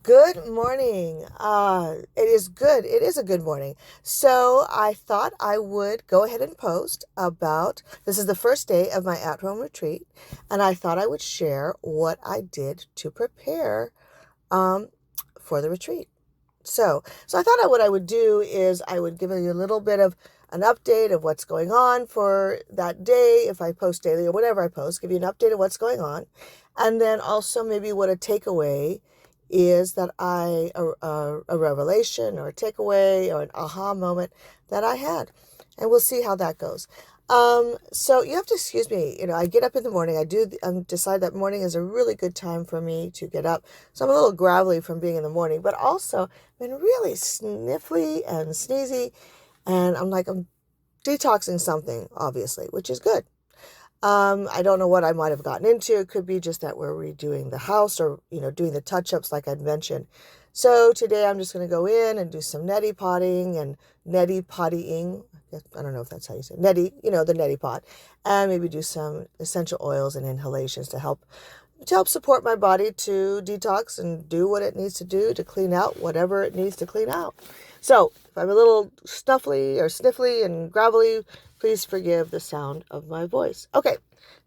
Good morning. It is good. It is a good morning. So I thought I would go ahead and post about this is the first day of my at-home retreat, and I thought I would share what I did to prepare um, for the retreat. So I thought what I would do is I would give you a little bit of an update of what's going on for that day. If I post daily or whatever I post, give you an update of what's going on. And then also maybe what a takeaway is that a revelation or a takeaway or an aha moment that I had. And we'll see how that goes. So you have to excuse me. I get up in the morning. I decide that morning is a really good time for me to get up. So I'm a little gravelly from being in the morning, but also been really sniffly and sneezy. And I'm detoxing something, obviously, which is good. I don't know what I might have gotten into. It could be just that we're redoing the house or, doing the touch-ups like I'd mentioned. So today I'm just going to go in and do some neti potting and neti pottying. I don't know if that's how you say it. Neti, the neti pot. And maybe do some essential oils and inhalations to help support my body to detox and do what it needs to do to clean out whatever it needs to clean out. So if I'm a little snuffly or sniffly and gravelly, please forgive the sound of my voice. Okay,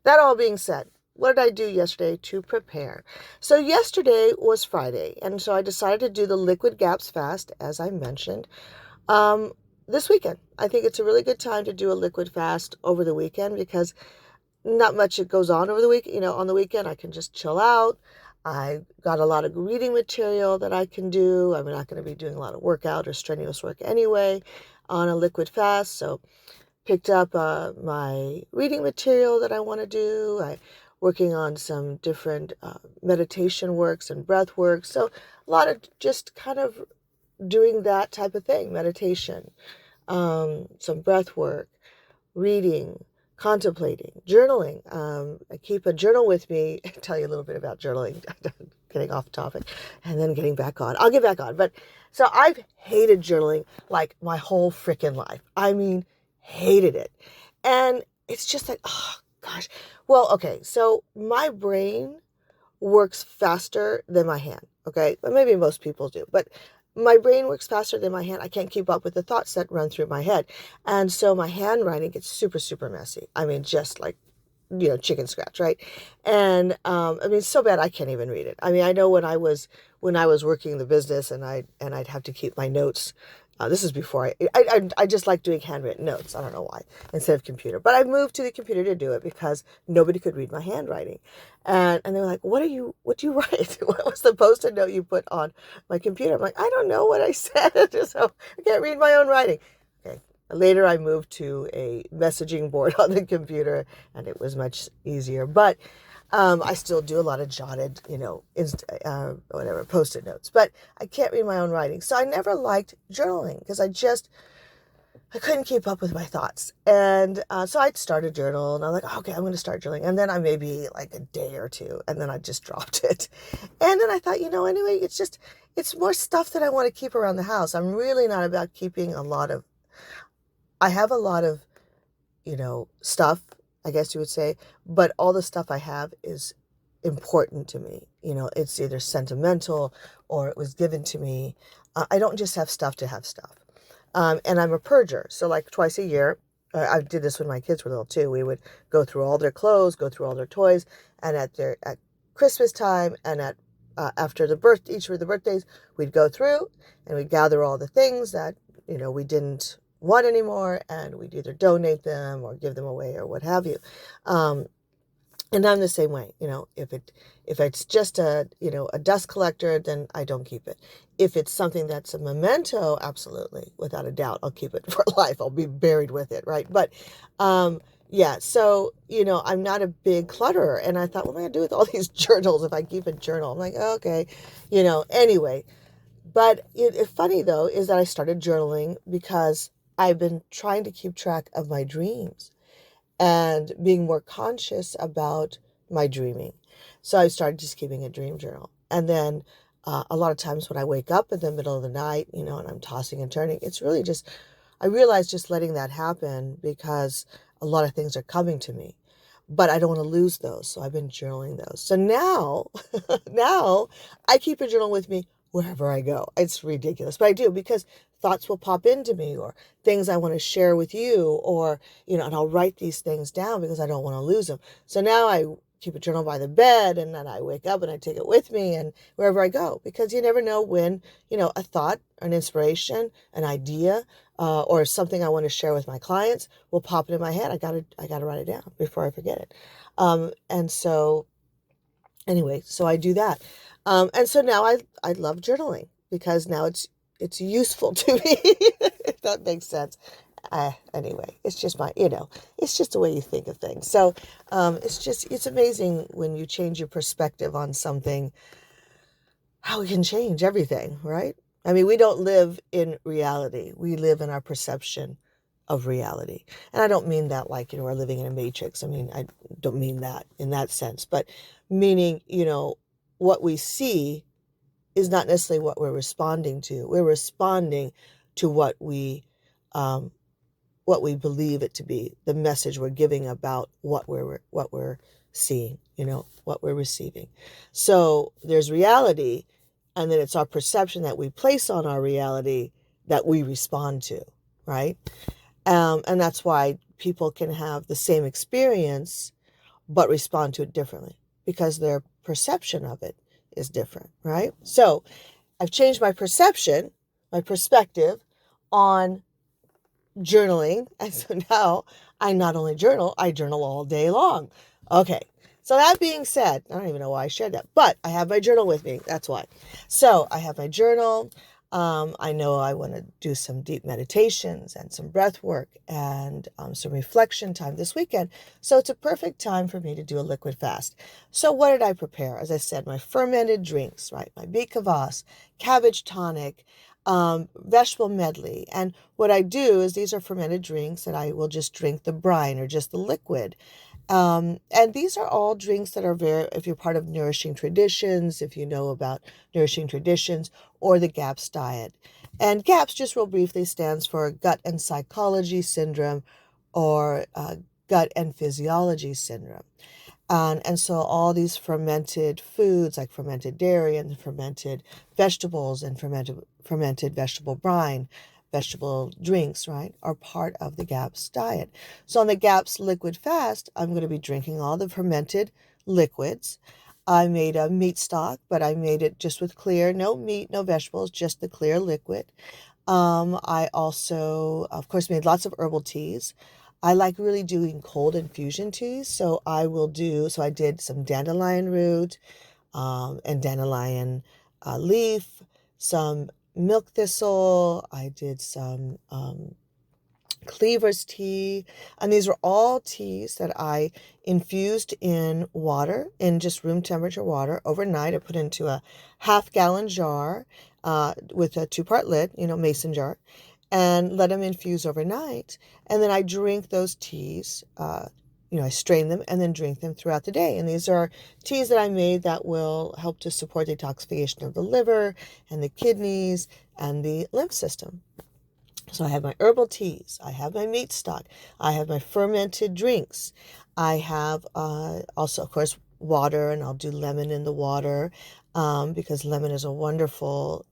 that all being said, what did I do yesterday to prepare? So yesterday was Friday, and so I decided to do the Liquid Gaps fast, as I mentioned, this weekend. I think it's a really good time to do a liquid fast over the weekend because not much it goes on over the week. On the weekend I can just chill out. I got a lot of reading material that I can do. I'm not going to be doing a lot of workout or strenuous work anyway on a liquid fast. So picked up my reading material that I want to do. I working on some different meditation works and breath work. So a lot of just kind of doing that type of thing, meditation, some breath work, reading, contemplating, journaling. I keep a journal with me. I'll tell you a little bit about journaling, getting off topic and then getting back on. I'll get back on. But so I've hated journaling like my whole freaking life. I mean, hated it. And it's just like, oh gosh. Well, okay. So my brain works faster than my hand. Okay. But maybe most people do. But my brain works faster than my hand. I can't keep up with the thoughts that run through my head. And so my handwriting gets super, super messy. I mean, just like, chicken scratch, right? And so bad I can't even read it. I mean, I know when I was working the business and I'd have to keep my notes. This is before I just like doing handwritten notes. I don't know why, instead of computer. But I moved to the computer to do it because nobody could read my handwriting. And they were like, what do you write? What was the post-it note you put on my computer? I'm like, I don't know what I said. So I can't read my own writing. Okay. Later I moved to a messaging board on the computer and it was much easier. But I still do a lot of jotted, whatever, post-it notes, but I can't read my own writing. So I never liked journaling because I couldn't keep up with my thoughts. And so I'd start a journal and I'm like, okay, I'm going to start journaling. And then I maybe like a day or two, and then I just dropped it. And then I thought, anyway, it's more stuff that I want to keep around the house. I'm really not about keeping I have a lot of, stuff, I guess you would say, but all the stuff I have is important to me. It's either sentimental or it was given to me. I don't just have stuff to have stuff. And I'm a purger. So like twice a year, I did this when my kids were little too. We would go through all their clothes, go through all their toys, and at Christmas time and at after each of the birthdays, we'd go through and we'd gather all the things that we didn't want anymore, and we'd either donate them or give them away or what have you. And I'm the same way. If it's just a dust collector, then I don't keep it. If it's something that's a memento, absolutely, without a doubt, I'll keep it for life. I'll be buried with it, right? But yeah, so I'm not a big clutterer, and I thought, what am I gonna do with all these journals if I keep a journal? I'm like, okay, anyway. But it's funny though is that I started journaling because I've been trying to keep track of my dreams and being more conscious about my dreaming. So I started just keeping a dream journal. And then a lot of times when I wake up in the middle of the night, and I'm tossing and turning, it's really I realize just letting that happen because a lot of things are coming to me. But I don't want to lose those. So I've been journaling those. So now, now I keep a journal with me wherever I go. It's ridiculous, but I do, because thoughts will pop into me, or things I want to share with you, or, and I'll write these things down because I don't want to lose them. So now I keep a journal by the bed, and then I wake up and I take it with me and wherever I go, because you never know when, a thought, an inspiration, an idea, or something I want to share with my clients will pop into my head. I gotta write it down before I forget it. And so anyway, so I do that. And so now I love journaling, because now it's useful to me, if that makes sense. Anyway, it's just it's just the way you think of things. So it's amazing when you change your perspective on something, how it can change everything, right? I mean, we don't live in reality. We live in our perception of reality. And I don't mean that like, we're living in a matrix. I mean, I don't mean that in that sense, but meaning, what we see is not necessarily what we're responding to. We're responding to what we believe it to be, the message we're giving about what we're seeing, what we're receiving. So there's reality, and then it's our perception that we place on our reality that we respond to, right? And that's why people can have the same experience but respond to it differently, because their perception of it is different, right? So I've changed my perception, my perspective on journaling. And so now I not only journal, I journal all day long. Okay. So that being said, I don't even know why I shared that, but I have my journal with me. That's why. So I have my journal. I know I want to do some deep meditations and some breath work and some reflection time this weekend. So it's a perfect time for me to do a liquid fast. So what did I prepare? As I said, my fermented drinks, right? My beet kvass, cabbage tonic, vegetable medley. And what I do is, these are fermented drinks, and I will just drink the brine or just the liquid. And these are all drinks that are if you're part of Nourishing Traditions, if you know about Nourishing Traditions, or the GAPS diet. And GAPS, just real briefly, stands for Gut and Psychology Syndrome, or Gut and Physiology Syndrome. And so all these fermented foods, like fermented dairy and fermented vegetables and fermented vegetable brine, vegetable drinks, right, are part of the GAPS diet. So on the GAPS liquid fast, I'm going to be drinking all the fermented liquids. I made a meat stock, but I made it just with clear, no meat, no vegetables, just the clear liquid. I also, of course, made lots of herbal teas. I like really doing cold infusion teas. So I did some dandelion root, and dandelion leaf, some milk thistle. I did some cleaver's tea. And these were all teas that I infused in water, in just room temperature water overnight. I put into a 1/2-gallon jar with a 2-part lid, mason jar, and let them infuse overnight. And then I drink those teas. I strain them and then drink them throughout the day. And these are teas that I made that will help to support detoxification of the liver and the kidneys and the lymph system. So I have my herbal teas, I have my meat stock, I have my fermented drinks, I have also, of course, water, and I'll do lemon in the water, because lemon is a wonderful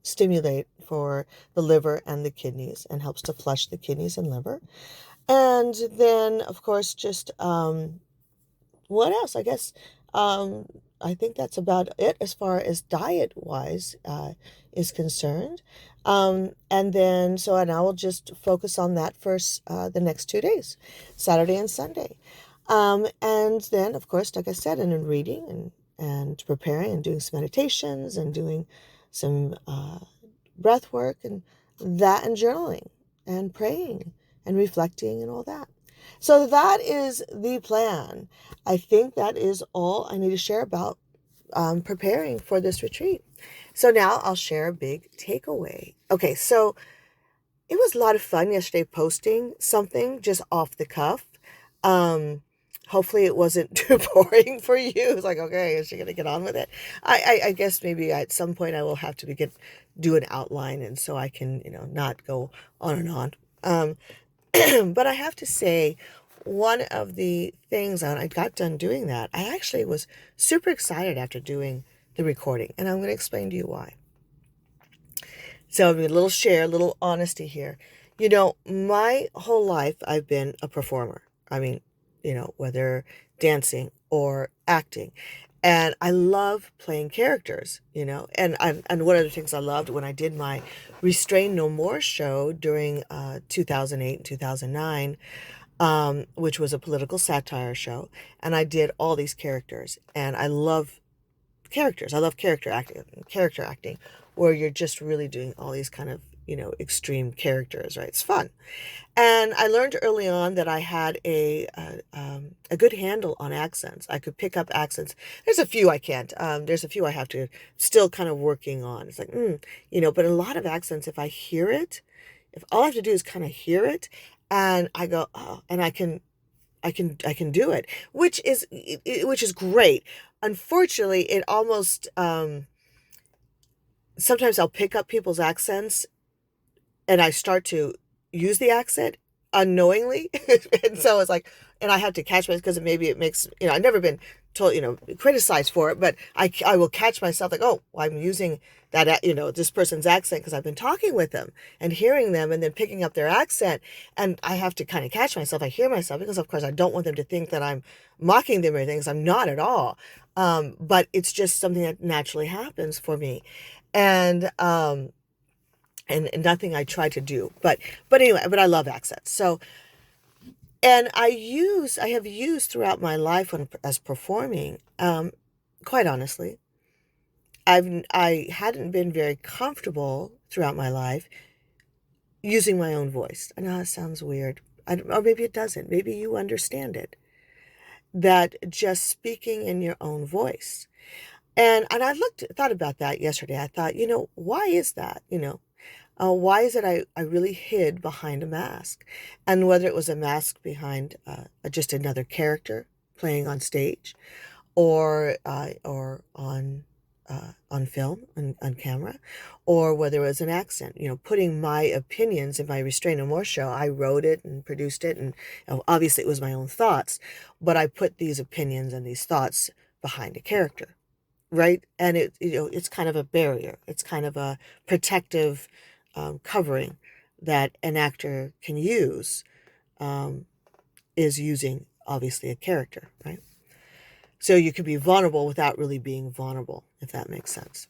stimulate for the liver and the kidneys, and helps to flush the kidneys and liver. And then, of course, just what else? I guess I think that's about it as far as diet-wise is concerned. And then, and I will just focus on that first the next 2 days, Saturday and Sunday. And then, of course, like I said, and in reading and preparing and doing some meditations and doing some breath work and journaling and praying and reflecting and all that. So that is the plan. I think that is all I need to share about preparing for this retreat. So now I'll share a big takeaway. Okay, so it was a lot of fun yesterday posting something just off the cuff. Hopefully it wasn't too boring for you. It's like, okay, is she going to get on with it? I guess maybe at some point I will have to do an outline, and so I can, not go on and on. But I have to say, one of the things, and I got done doing that, I actually was super excited after doing the recording, and I'm going to explain to you why. So, I mean, a little honesty here. My whole life I've been a performer. I mean, whether dancing or acting. And I love playing characters, and one of the things I loved when I did my Restrain No More show during 2008 and 2009, which was a political satire show, and I did all these characters, and I love characters. I love character acting, where you're just really doing all these kind of, extreme characters, right? It's fun. And I learned early on that I had a good handle on accents. I could pick up accents. There's a few I can't. There's a few I have to still kind of working on. It's like, but a lot of accents, if I hear it, if all I have to do is kind of hear it, and I go, oh, and I can do it, which is great. Unfortunately, it almost sometimes I'll pick up people's accents and I start to use the accent unknowingly. And so it's like, and I have to catch myself because maybe it makes, I've never been told, criticized for it, but I will catch myself like, oh, well, I'm using that, this person's accent because I've been talking with them and hearing them and then picking up their accent. And I have to kind of catch myself. I hear myself because, of course, I don't want them to think that I'm mocking them or anything, because I'm not at all. But it's just something that naturally happens for me. And nothing I try to do, but anyway, but I love accents. So, and I have used throughout my life as performing, quite honestly, I hadn't been very comfortable throughout my life using my own voice. I know that sounds weird, or maybe it doesn't. Maybe you understand it, that just speaking in your own voice. And I thought about that yesterday. I thought, why is that? Why is it I really hid behind a mask? And whether it was a mask behind just another character playing on stage, or on film, on camera, or whether it was an accent, putting my opinions in my Restrain No More show. I wrote it and produced it, and obviously it was my own thoughts, but I put these opinions and these thoughts behind a character, right? And it's kind of a barrier. It's kind of a protective covering that an actor can use, is using, obviously, a character, right? So you could be vulnerable without really being vulnerable, if that makes sense.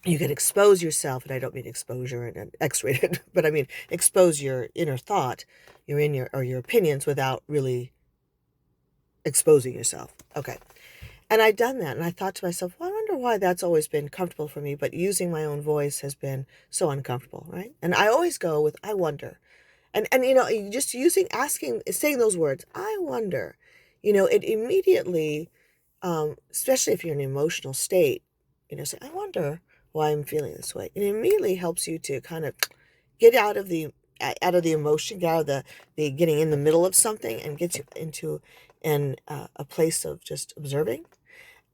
You can expose yourself, and I don't mean exposure and X-rated, but I mean expose your inner thought, your opinions, without really exposing yourself. Okay. And I'd done that, and I thought to myself, well, I wonder why that's always been comfortable for me, but using my own voice has been so uncomfortable, right? And I always go with, I wonder. And just saying those words, I wonder, it immediately, especially if you're in an emotional state, say, I wonder why I'm feeling this way. It immediately helps you to kind of get out of the emotion, get out of the getting in the middle of something, and gets you into a place of just observing,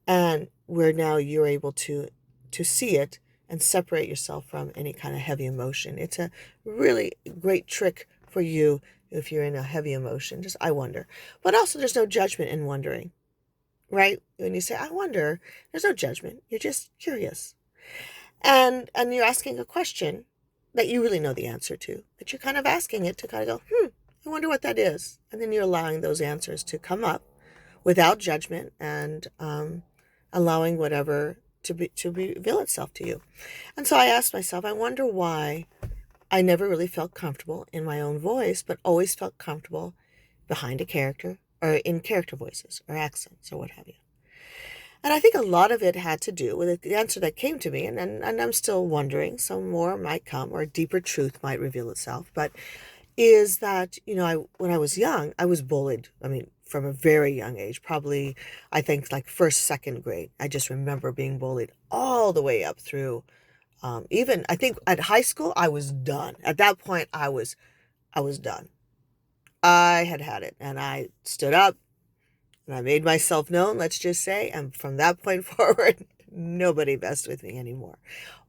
and where now you're able to see it and separate yourself from any kind of heavy emotion. It's a really great trick for you if you're in a heavy emotion. Just, I wonder. But also, there's no judgment in wondering, right? When you say, I wonder, there's no judgment. You're just curious. And you're asking a question that you really know the answer to, but you're kind of asking it to kind of go, I wonder what that is. And then you're allowing those answers to come up without judgment, and allowing whatever to reveal itself to you. And so I asked myself, I wonder why I never really felt comfortable in my own voice, but always felt comfortable behind a character, or in character voices or accents or what have you. And I think a lot of it had to do with the answer that came to me, and I'm still wondering, some more might come, or a deeper truth might reveal itself, but is that, when I was young, I was bullied. I mean, from a very young age, probably, I think, like first, second grade. I just remember being bullied all the way up through, even, I think at high school, I was done. At that point, I was done. I had it, and I stood up, and I made myself known, let's just say, and from that point forward, nobody messed with me anymore.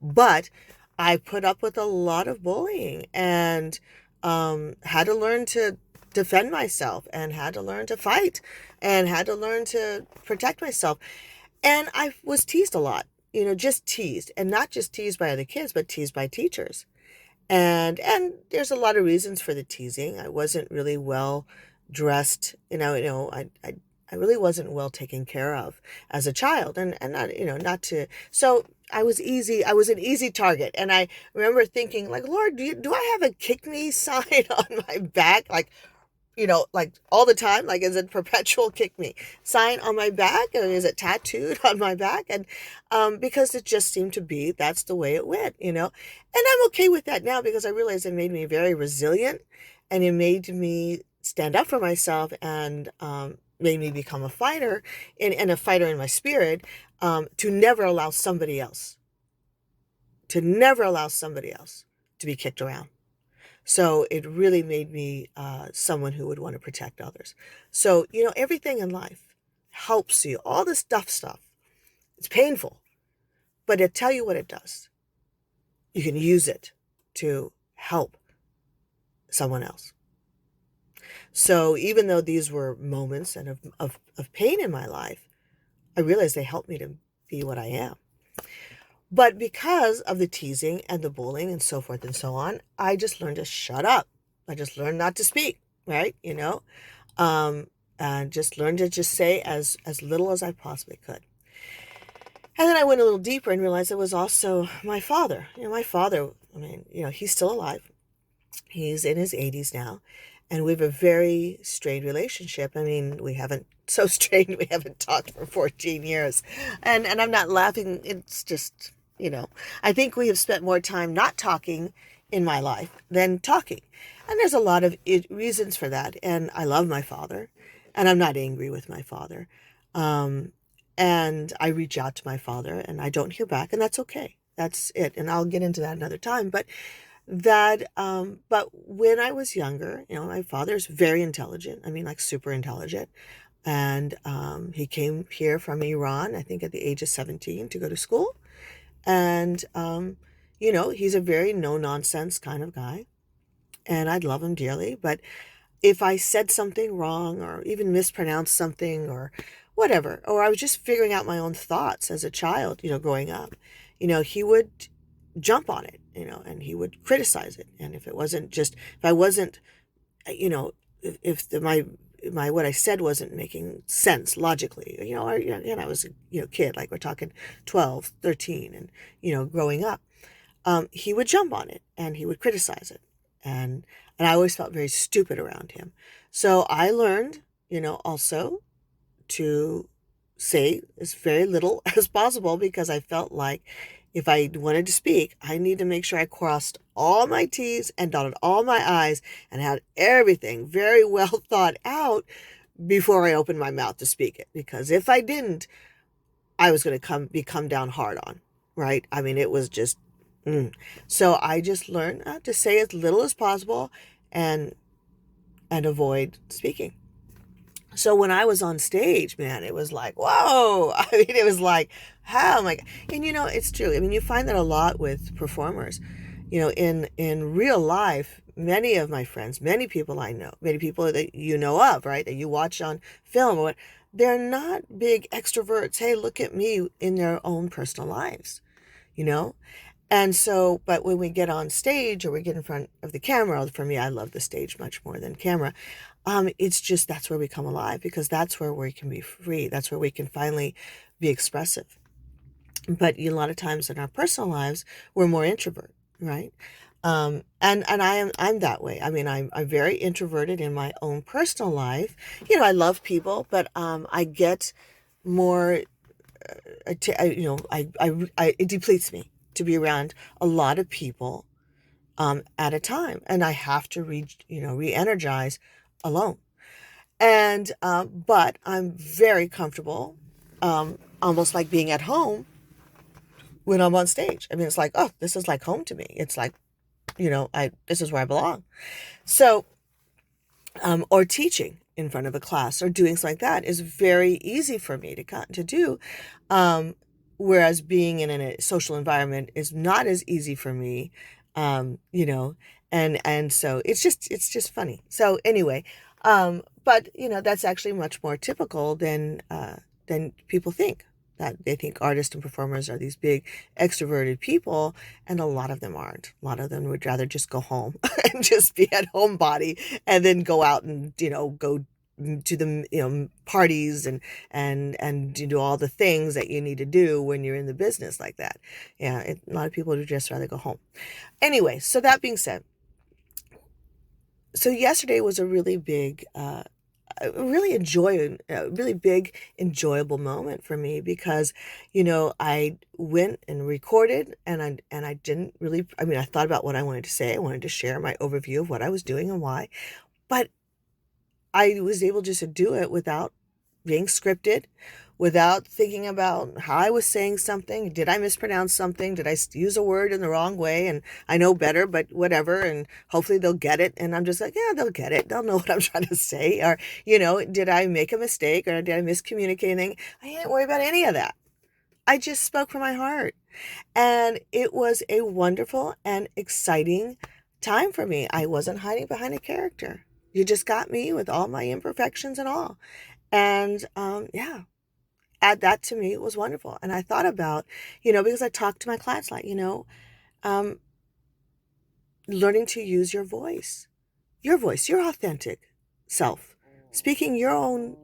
But I put up with a lot of bullying, and had to learn to defend myself, and had to learn to fight, and had to learn to protect myself. And I was teased a lot. just teased, and not just teased by other kids, but teased by teachers. And there's a lot of reasons for the teasing. I wasn't really well dressed, I really wasn't well taken care of as a child, and not, not to, so I was an easy target. And I remember thinking, like, Lord, do I have a kick me sign on my back? Like, like all the time? Like, is it perpetual kick me sign on my back? Or is it tattooed on my back? And because it just seemed to be, that's the way it went. And I'm okay with that now, because I realize it made me very resilient, and it made me stand up for myself, and made me become a fighter, and a fighter in my spirit, to never allow somebody else, to be kicked around. So it really made me someone who would want to protect others. So, everything in life helps you. All this stuff, it's painful, but I tell you what it does. You can use it to help someone else. So even though these were moments and of pain in my life, I realized they helped me to be what I am. But because of the teasing and the bullying and so forth and so on, I just learned to shut up. I just learned not to speak, right? And just learned to just say as little as I possibly could. And then I went a little deeper and realized it was also my father. My father, he's still alive. He's in his 80s now. And we have a very strained relationship. We haven't talked for 14 years. And I'm not laughing. It's just, I think we have spent more time not talking in my life than talking. And there's a lot of reasons for that. And I love my father, and I'm not angry with my father. And I reach out to my father, and I don't hear back, and that's okay. That's it. And I'll get into that another time. But when I was younger, my father's very intelligent. Like super intelligent. And he came here from Iran, I think at the age of 17, to go to school. And, he's a very no-nonsense kind of guy. And I'd love him dearly. But if I said something wrong, or even mispronounced something, or whatever, or I was just figuring out my own thoughts as a child, growing up, he would jump on it, and he would criticize it. And if I wasn't, if what I said wasn't making sense logically, I was a kid, like we're talking 12, 13, and, growing up, he would jump on it, and he would criticize it. And I always felt very stupid around him. So I learned, also to say as very little as possible, because I felt like if I wanted to speak, I need to make sure I crossed all my T's and dotted all my I's and had everything very well thought out before I opened my mouth to speak it. Because if I didn't, I was going to be come down hard on, right? It was just, So I just learned to say as little as possible and avoid speaking. So when I was on stage, man, it was like, whoa. It was like, how am I? And it's true. You find that a lot with performers. In real life, many of my friends, many people I know, many people that you know of, right, that you watch on film, they're not big extroverts. Hey, look at me, in their own personal lives, And so, but when we get on stage, or we get in front of the camera, for me, I love the stage much more than camera. It's just, that's where we come alive, because that's where we can be free. That's where we can finally be expressive. But a lot of times in our personal lives, we're more introvert, right? And I'm that way. I'm very introverted in my own personal life. I love people, but I get more. It depletes me to be around a lot of people at a time, and I have to re-energize alone. And but I'm very comfortable, almost like being at home when I'm on stage. It's like, oh, this is like home to me. It's like, this is where I belong. So, or teaching in front of a class, or doing something like that, is very easy for me to do. Whereas being in a social environment is not as easy for me, and so it's just funny. So anyway, but that's actually much more typical than people think. that they think artists and performers are these big extroverted people, and a lot of them aren't. A lot of them would rather just go home and just be at homebody, and then go out and, go to the, parties and do all the things that you need to do when you're in the business like that. Yeah, a lot of people would just rather go home. Anyway, so that being said, so yesterday was a really big, really big, enjoyable moment for me because, I went and recorded, and I didn't really, I thought about what I wanted to say. I wanted to share my overview of what I was doing and why, but I was able just to do it without being scripted, without thinking about how I was saying something. Did I mispronounce something? Did I use a word in the wrong way? And I know better, but whatever. And hopefully they'll get it. And I'm just like, yeah, they'll get it. They'll know what I'm trying to say. Or, did I make a mistake, or did I miscommunicate anything? I didn't worry about any of that. I just spoke from my heart. And it was a wonderful and exciting time for me. I wasn't hiding behind a character. You just got me with all my imperfections and all. And yeah, that to me was wonderful. And I thought about, because I talked to my clients like, um, learning to use your voice, your authentic self, speaking your own,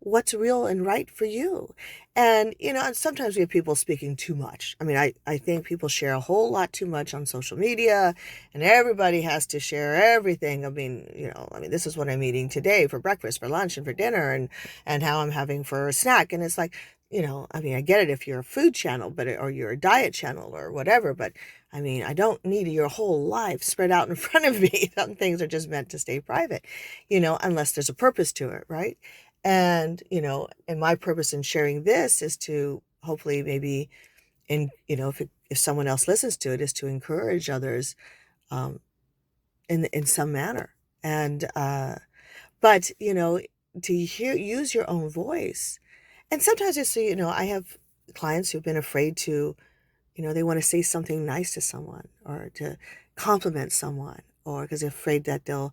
what's real and right for you. And, and sometimes we have people speaking too much. I think people share a whole lot too much on social media, and everybody has to share everything. This is what I'm eating today for breakfast, for lunch, and for dinner, and how I'm having for a snack. And it's like, I get it if you're a food channel, or you're a diet channel or whatever, but I don't need your whole life spread out in front of me. Some things are just meant to stay private, unless there's a purpose to it, right? And, and my purpose in sharing this is to hopefully maybe, if someone else listens to it, is to encourage others, in some manner. And, but, to use your own voice. And sometimes I see, I have clients who've been afraid to, they want to say something nice to someone, or to compliment someone, or because they're afraid that they'll,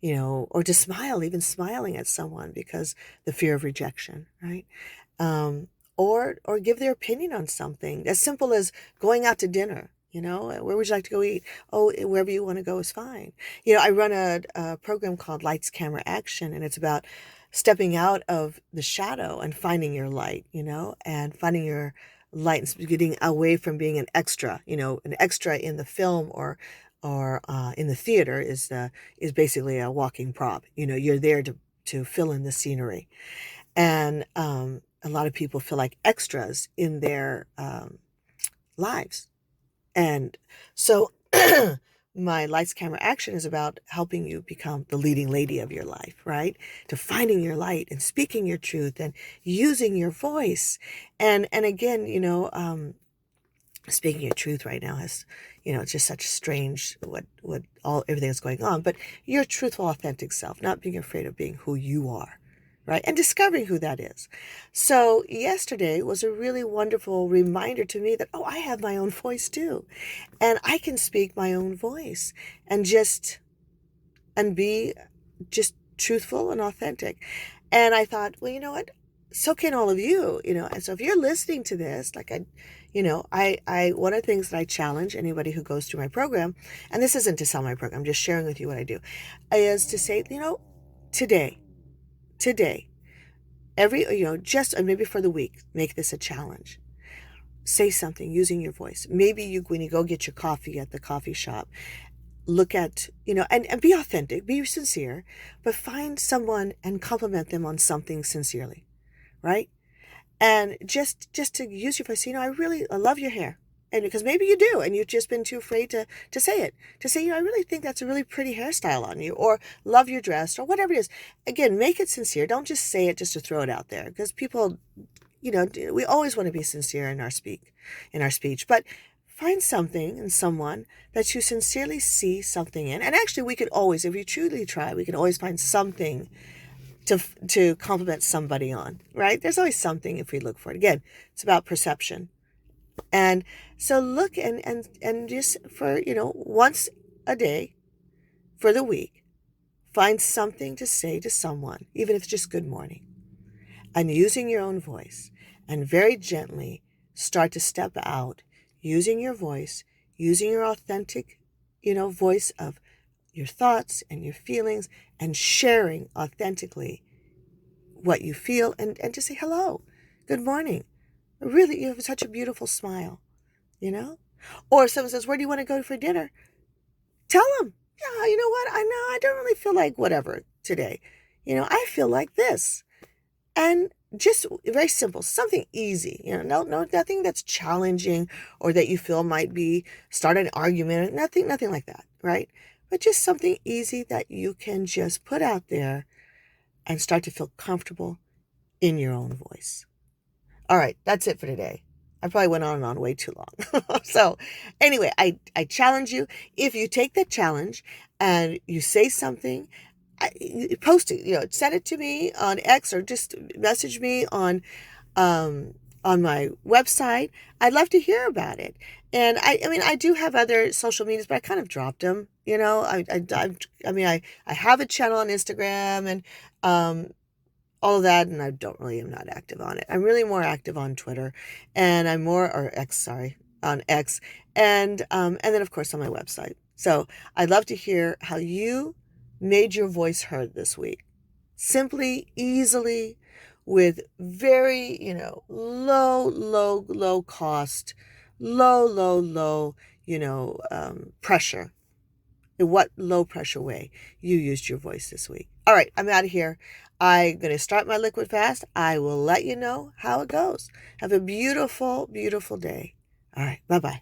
or to smile, even smiling at someone because the fear of rejection, right? Or give their opinion on something as simple as going out to dinner. Where would you like to go eat? Oh, wherever you want to go is fine. I run a program called Lights, Camera, Action, and it's about stepping out of the shadow and finding your light, and finding your light, and getting away from being an extra. An extra in the film or in the theater is basically a walking prop. You're there to fill in the scenery, and a lot of people feel like extras in their lives, and so my Lights, Camera, Action is about helping you become the leading lady of your life, right? To finding your light and speaking your truth and using your voice, and again, speaking your truth right now has, it's just such strange everything that's going on, but your truthful, authentic self, not being afraid of being who you are, right? And discovering who that is. So yesterday was a really wonderful reminder to me that, oh, I have my own voice too. And I can speak my own voice and be just truthful and authentic. And I thought, well, you know what? So can all of you, and so if you're listening to this, like one of the things that I challenge anybody who goes through my program, and this isn't to sell my program, I'm just sharing with you what I do, is to say, today, just maybe for the week, make this a challenge. Say something using your voice. Maybe when you go get your coffee at the coffee shop, look at, and be authentic, be sincere, but find someone and compliment them on something sincerely, right? And just to use your voice, I love your hair. And because maybe you do, and you've just been too afraid to say it. To say, I really think that's a really pretty hairstyle on you, or love your dress, or whatever it is. Again, make it sincere. Don't just say it just to throw it out there, because people, we always want to be sincere in our speech, but find something in someone that you sincerely see something in. And actually, we could always, if you truly try, we can always find something to compliment somebody on, right? There's always something if we look for it. Again, it's about perception. And so look and just for, once a day for the week, find something to say to someone, even if it's just good morning, and using your own voice. and very gently start to step out using your voice, using your authentic, voice of your thoughts and your feelings, and sharing authentically what you feel, and just say hello, good morning. Really, you have such a beautiful smile, you know? Or if someone says, where do you want to go for dinner? Tell them, yeah, you know what? I know I don't really feel like whatever today. I feel like this. And just very simple, something easy, no, nothing that's challenging or that you feel might be start an argument, nothing like that, right? But just something easy that you can just put out there and start to feel comfortable in your own voice. All right, that's it for today. I probably went on and on way too long. So anyway, I challenge you, if you take that challenge and you say something, post it, send it to me on X or just message me on my website. I'd love to hear about it. And I mean, I do have other social medias, but I kind of dropped them. I have a channel on Instagram and all of that, and I'm not active on it. I'm really more active on Twitter, and on X, and then of course on my website. So I'd love to hear how you made your voice heard this week. Simply, easily, with very, low cost, low, pressure. In what low pressure way you used your voice this week. All right, I'm out of here. I'm going to start my liquid fast. I will let you know how it goes. Have a beautiful, beautiful day. All right, bye-bye.